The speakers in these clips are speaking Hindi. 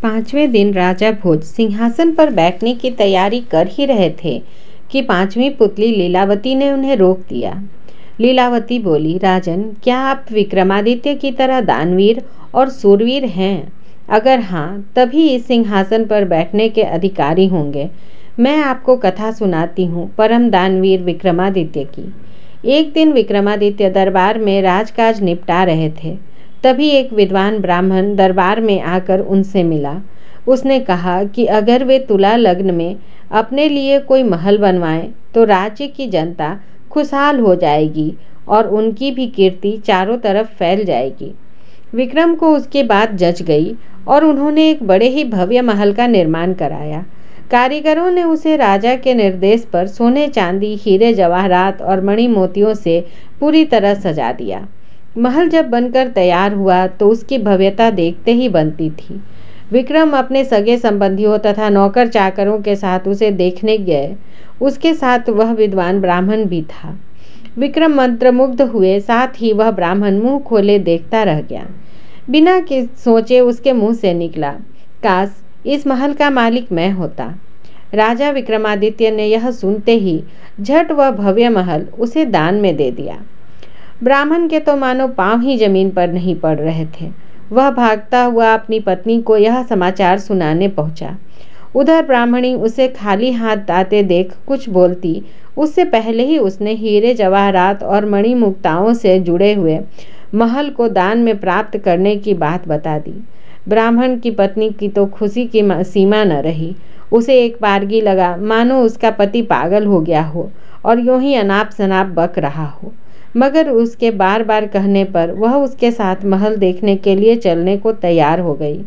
5वें दिन राजा भोज सिंहासन पर बैठने की तैयारी कर ही रहे थे कि 5वीं पुतली लीलावती ने उन्हें रोक दिया। लीलावती बोली, राजन, क्या आप विक्रमादित्य की तरह दानवीर और सूरवीर हैं? अगर हाँ, तभी इस सिंहासन पर बैठने के अधिकारी होंगे। मैं आपको कथा सुनाती हूँ परम दानवीर विक्रमादित्य की। एक दिन विक्रमादित्य दरबार में राजकाज निपटा रहे थे। तभी एक विद्वान ब्राह्मण दरबार में आकर उनसे मिला। उसने कहा कि अगर वे तुला लग्न में अपने लिए कोई महल बनवाएं तो राज्य की जनता खुशहाल हो जाएगी और उनकी भी कीर्ति चारों तरफ फैल जाएगी। विक्रम को उसकी बात जच गई और उन्होंने एक बड़े ही भव्य महल का निर्माण कराया। कारीगरों ने उसे राजा के निर्देश पर सोने चांदी हीरे जवाहरात और मणि मोतियों से पूरी तरह सजा दिया। महल जब बनकर तैयार हुआ तो उसकी भव्यता देखते ही बनती थी। विक्रम अपने सगे संबंधियों तथा नौकर चाकरों के साथ उसे देखने गए। उसके साथ वह विद्वान ब्राह्मण भी था। विक्रम मंत्रमुग्ध हुए, साथ ही वह ब्राह्मण मुंह खोले देखता रह गया। बिना सोचे उसके मुंह से निकला, काश इस महल का मालिक मैं होता। राजा विक्रमादित्य ने यह सुनते ही झट वह भव्य महल उसे दान में दे दिया। ब्राह्मण के तो मानो पांव ही जमीन पर नहीं पड़ रहे थे। वह भागता हुआ अपनी पत्नी को यह समाचार सुनाने पहुंचा। उधर ब्राह्मणी उसे खाली हाथ आते देख कुछ बोलती उससे पहले ही उसने हीरे जवाहरात और मणि मुक्ताओं से जुड़े हुए महल को दान में प्राप्त करने की बात बता दी। ब्राह्मण की पत्नी की तो खुशी की सीमा न रही। उसे एक बारगी लगा मानो उसका पति पागल हो गया हो और यूं ही अनाप शनाप बक रहा हो। मगर उसके बार बार कहने पर वह उसके साथ महल देखने के लिए चलने को तैयार हो गई।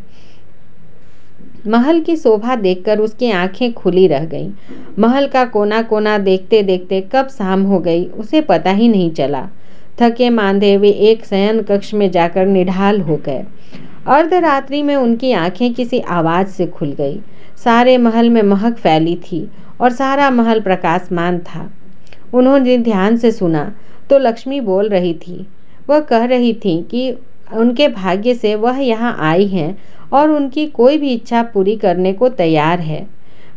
महल की शोभा देखकर उसकी आंखें खुली रह गईं। महल का कोना कोना देखते देखते कब शाम हो गई उसे पता ही नहीं चला। थके मांदे वे एक शयन कक्ष में जाकर निढाल हो गए। अर्धरात्रि में उनकी आंखें किसी आवाज़ से खुल गई। सारे महल में महक फैली थी और सारा महल प्रकाशमान था। उन्होंने ध्यान से सुना तो लक्ष्मी बोल रही थी। वह कह रही थी कि उनके भाग्य से वह यहाँ आई हैं और उनकी कोई भी इच्छा पूरी करने को तैयार है।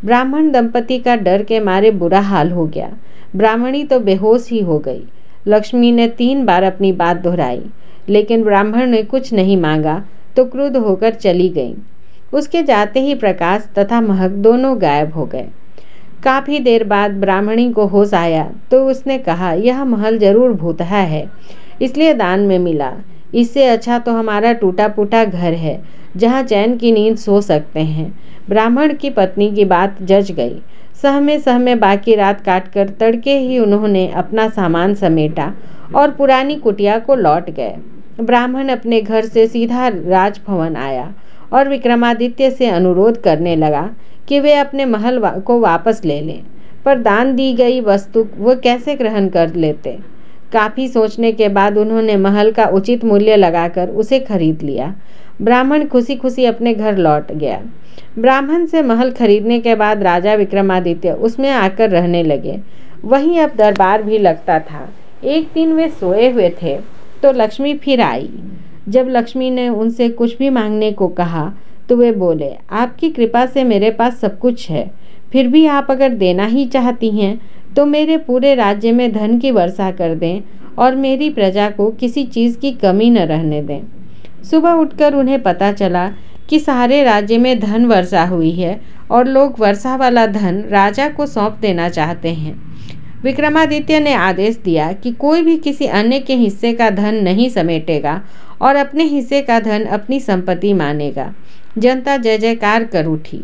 ब्राह्मण दंपति का डर के मारे बुरा हाल हो गया। ब्राह्मणी तो बेहोश ही हो गई। लक्ष्मी ने 3 बार अपनी बात दोहराई, लेकिन ब्राह्मण ने कुछ नहीं मांगा तो क्रुद्ध होकर चली गई। उसके जाते ही प्रकाश तथा महक दोनों गायब हो गए। काफ़ी देर बाद ब्राह्मणी को होश आया तो उसने कहा, यह महल जरूर भूतहा है, इसलिए दान में मिला। इससे अच्छा तो हमारा टूटा फूटा घर है जहाँ चैन की नींद सो सकते हैं। ब्राह्मण की पत्नी की बात जच गई। सहमे सहमे बाकी रात काटकर तड़के ही उन्होंने अपना सामान समेटा और पुरानी कुटिया को लौट गए। ब्राह्मण अपने घर से सीधा राजभवन आया और विक्रमादित्य से अनुरोध करने लगा कि वे अपने महल को वापस ले लें, पर दान दी गई वस्तु वो कैसे ग्रहण कर लेते। काफ़ी सोचने के बाद उन्होंने महल का उचित मूल्य लगाकर उसे खरीद लिया। ब्राह्मण खुशी खुशी अपने घर लौट गया। ब्राह्मण से महल खरीदने के बाद राजा विक्रमादित्य उसमें आकर रहने लगे। वहीं अब दरबार भी लगता था। एक दिन वे सोए हुए थे तो लक्ष्मी फिर आई। जब लक्ष्मी ने उनसे कुछ भी मांगने को कहा तो वे बोले, आपकी कृपा से मेरे पास सब कुछ है, फिर भी आप अगर देना ही चाहती हैं तो मेरे पूरे राज्य में धन की वर्षा कर दें और मेरी प्रजा को किसी चीज़ की कमी न रहने दें। सुबह उठकर उन्हें पता चला कि सारे राज्य में धन वर्षा हुई है और लोग वर्षा वाला धन राजा को सौंप देना चाहते हैं। विक्रमादित्य ने आदेश दिया कि कोई भी किसी अन्य के हिस्से का धन नहीं समेटेगा और अपने हिस्से का धन अपनी संपत्ति मानेगा। जनता जय जयकार कर उठी।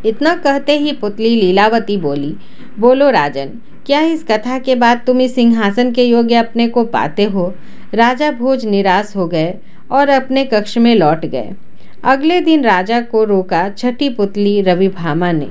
इतना कहते ही पुतली लीलावती बोली, बोलो राजन, क्या इस कथा के बाद तुम इस सिंहासन के योग्य अपने को पाते हो? राजा भोज निराश हो गए और अपने कक्ष में लौट गए। अगले दिन राजा को रोका छठी पुतली रविभामा ने।